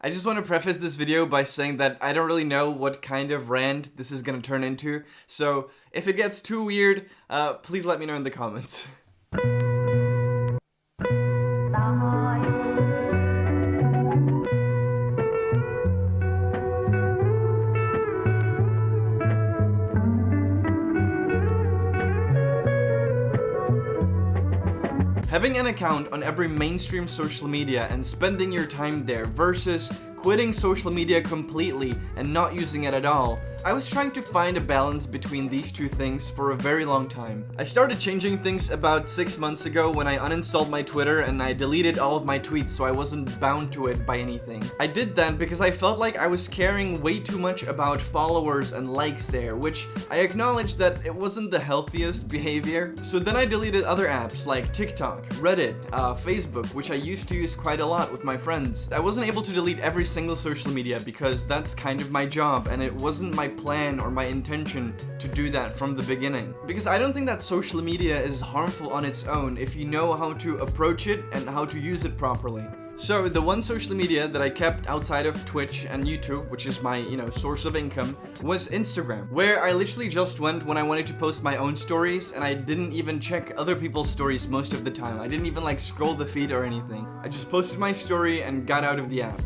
I just want to preface this video by saying that I don't really know what kind of rant this is gonna turn into, so if it gets too weird, please let me know in the comments. Having an account on every mainstream social media and spending your time there versus quitting social media completely and not using it at all, I was trying to find a balance between these two things for a very long time. I started changing things about 6 months ago when I uninstalled my Twitter and I deleted all of my tweets so I wasn't bound to it by anything. I did that because I felt like I was caring way too much about followers and likes there, which I acknowledged that it wasn't the healthiest behavior. So then I deleted other apps like TikTok, Reddit, Facebook, which I used to use quite a lot with my friends. I wasn't able to delete every single social media because that's kind of my job and it wasn't my plan or my intention to do that from the beginning. Because I don't think that social media is harmful on its own if you know how to approach it and how to use it properly. So the one social media that I kept outside of Twitch and YouTube, which is my, source of income, was Instagram, where I literally just went when I wanted to post my own stories and I didn't even check other people's stories most of the time. I didn't even scroll the feed or anything. I just posted my story and got out of the app.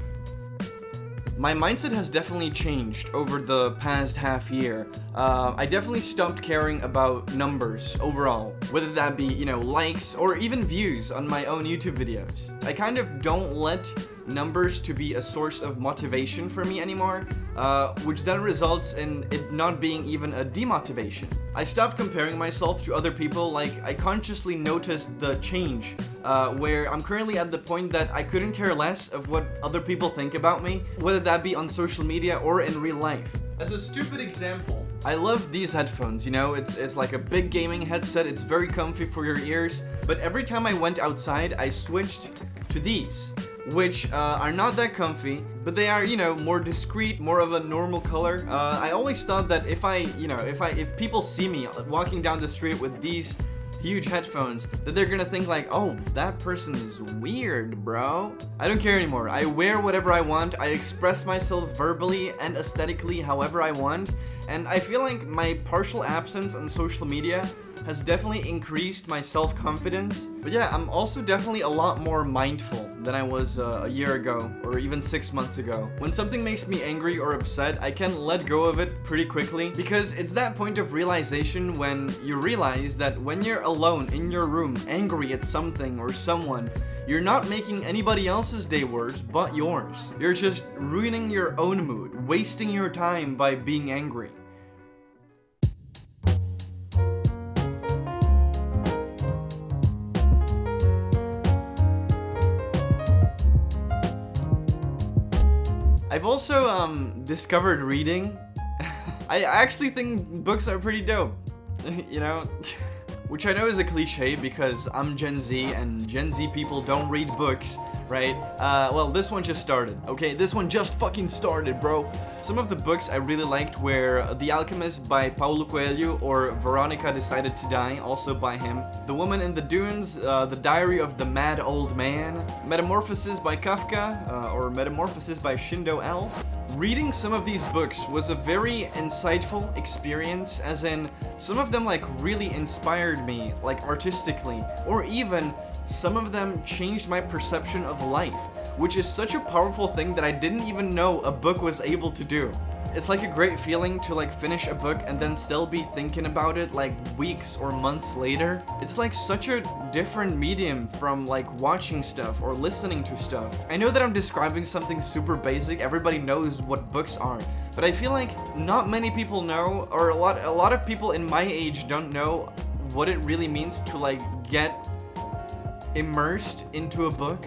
My mindset has definitely changed over the past half year. I definitely stopped caring about numbers overall, whether that be, likes or even views on my own YouTube videos. I kind of don't let numbers to be a source of motivation for me anymore, which then results in it not being even a demotivation. I stopped comparing myself to other people. I consciously noticed the change, where I'm currently at the point that I couldn't care less of what other people think about me, whether that be on social media or in real life. As a stupid example, I love these headphones, it's like a big gaming headset, it's very comfy for your ears, but every time I went outside, I switched to these, which are not that comfy, but they are, more discreet, more of a normal color. I always thought that if people see me walking down the street with these huge headphones, that they're gonna think oh, that person is weird, bro. I don't care anymore. I wear whatever I want, I express myself verbally and aesthetically however I want, and I feel like my partial absence on social media has definitely increased my self-confidence. But yeah, I'm also definitely a lot more mindful than I was a year ago, or even 6 months ago. When something makes me angry or upset, I can let go of it pretty quickly, because it's that point of realization when you realize that when you're alone in your room, angry at something or someone, you're not making anybody else's day worse but yours. You're just ruining your own mood, wasting your time by being angry. I've also discovered reading. I actually think books are pretty dope, which I know is a cliche because I'm Gen Z and Gen Z people don't read books, right? Well, this one just started, okay? This one just fucking started, bro. Some of the books I really liked were The Alchemist by Paulo Coelho, or Veronica Decided to Die, also by him. The Woman in the Dunes, The Diary of the Mad Old Man, Metamorphosis by Kafka, or Metamorphosis by Shindo L. Reading some of these books was a very insightful experience, as in, some of them really inspired me, artistically, or even some of them changed my perception of life, which is such a powerful thing that I didn't even know a book was able to do. It's a great feeling to finish a book and then still be thinking about it weeks or months later. It's such a different medium from watching stuff or listening to stuff. I know that I'm describing something super basic, everybody knows what books are, but I feel not many people know, or a lot of people in my age don't know what it really means to get immersed into a book.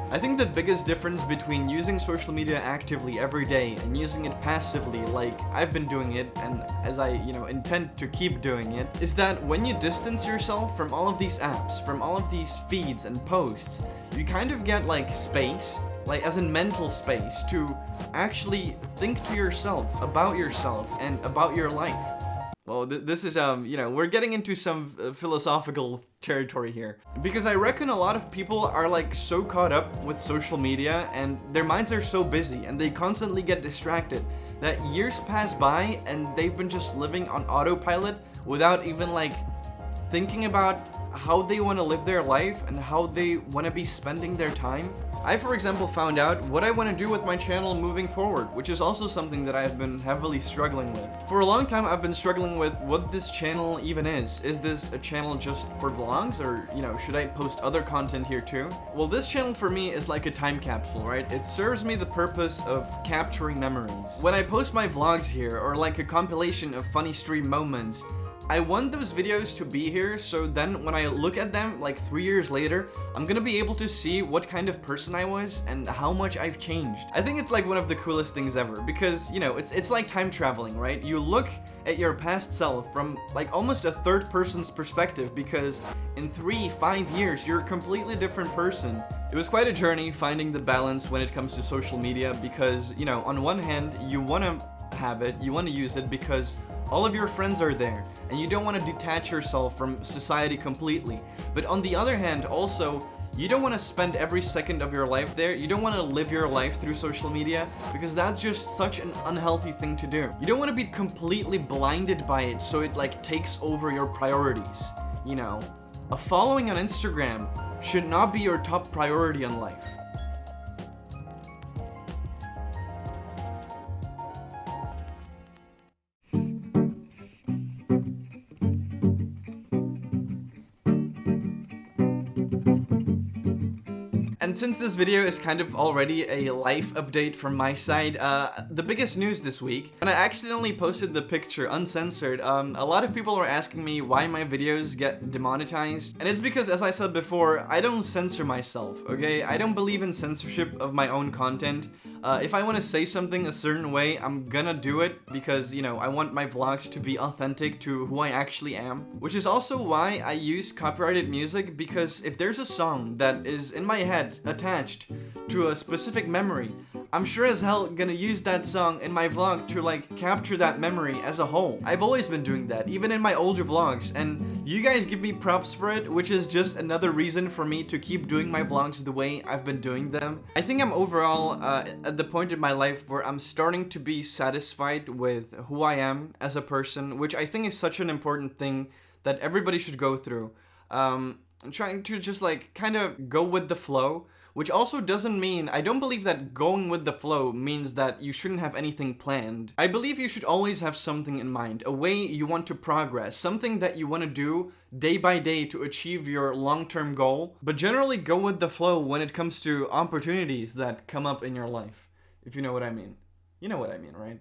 I think the biggest difference between using social media actively every day and using it passively, like I've been doing it and as I, intend to keep doing it, is that when you distance yourself from all of these apps, from all of these feeds and posts, you kind of get space, as in mental space, to actually think to yourself and about your life. Well, this is, we're getting into some philosophical territory here. Because I reckon a lot of people are like so caught up with social media and their minds are so busy and they constantly get distracted that years pass by and they've been just living on autopilot without even like thinking about how they want to live their life and how they want to be spending their time. I, for example, found out what I want to do with my channel moving forward, which is also something that I've been heavily struggling with. For a long time, I've been struggling with what this channel even is. Is this a channel just for vlogs, or, you know, should I post other content here too? Well, this channel for me is like a time capsule, right? It serves me the purpose of capturing memories. When I post my vlogs here, or like a compilation of funny stream moments, I want those videos to be here, so then when I look at them like 3 years later, I'm gonna be able to see what kind of person I was and how much I've changed. I think it's like one of the coolest things ever, because, you know, it's like time traveling, right? You look at your past self from like almost a third person's perspective, because in 3-5 years, you're a completely different person. It was quite a journey finding the balance when it comes to social media, because, you know, on one hand, you wanna have it, you wanna use it because all of your friends are there, and you don't want to detach yourself from society completely. But on the other hand, also, you don't want to spend every second of your life there. You don't want to live your life through social media, because that's just such an unhealthy thing to do. You don't want to be completely blinded by it, so it like takes over your priorities. You know, a following on Instagram should not be your top priority in life. And since this video is kind of already a life update from my side, the biggest news this week, when I accidentally posted the picture uncensored, a lot of people were asking me why my videos get demonetized. And it's because, as I said before, I don't censor myself, okay? I don't believe in censorship of my own content. If I want to say something a certain way, I'm gonna do it because, you know, I want my vlogs to be authentic to who I actually am. Which is also why I use copyrighted music, because if there's a song that is in my head attached to a specific memory, I'm sure as hell gonna use that song in my vlog to like capture that memory as a whole. I've always been doing that, even in my older vlogs, and you guys give me props for it, which is just another reason for me to keep doing my vlogs the way I've been doing them. I think I'm overall at the point in my life where I'm starting to be satisfied with who I am as a person, which I think is such an important thing that everybody should go through. I'm trying to just like kind of go with the flow, which also doesn't mean, I don't believe that going with the flow means that you shouldn't have anything planned. I believe you should always have something in mind, a way you want to progress, something that you want to do day by day to achieve your long-term goal, but generally go with the flow when it comes to opportunities that come up in your life, if you know what I mean. You know what I mean, right?